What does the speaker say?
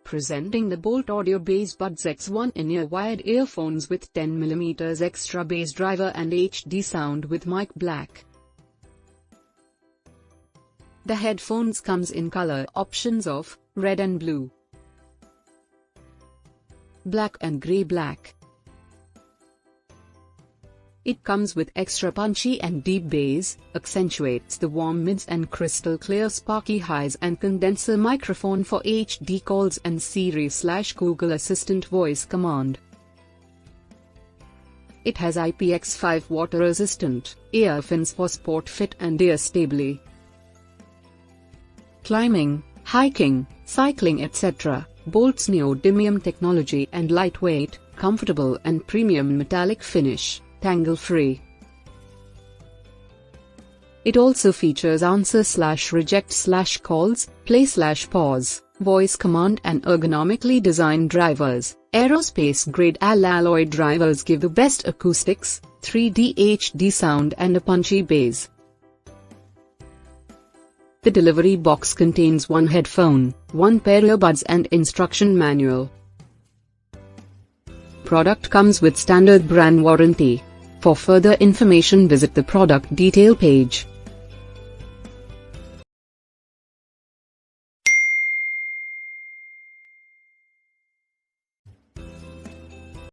Presenting the Boult Audio BassBuds X1 in-ear wired earphones with 10mm extra bass driver and HD sound with mic black. The headphones comes in color options of red and blue, black and grey black. It comes with extra punchy and deep bass, accentuates the warm mids and crystal clear sparky highs and condenser microphone for HD calls and Siri/Google Assistant voice command. It has IPX5 Water-Resistant earphones for sport fit and ear stably. Climbing, hiking, cycling etc. Boult's Neodymium technology and lightweight, comfortable and premium metallic finish. Tangle free. It also features answer/reject/calls, play/pause, voice command and ergonomically designed drivers. Aerospace grade alloy drivers give the best acoustics, 3D HD sound and a punchy bass. The delivery box contains one headphone, one pair earbuds and instruction manual. Product comes with standard brand warranty. For further information visit the product detail page.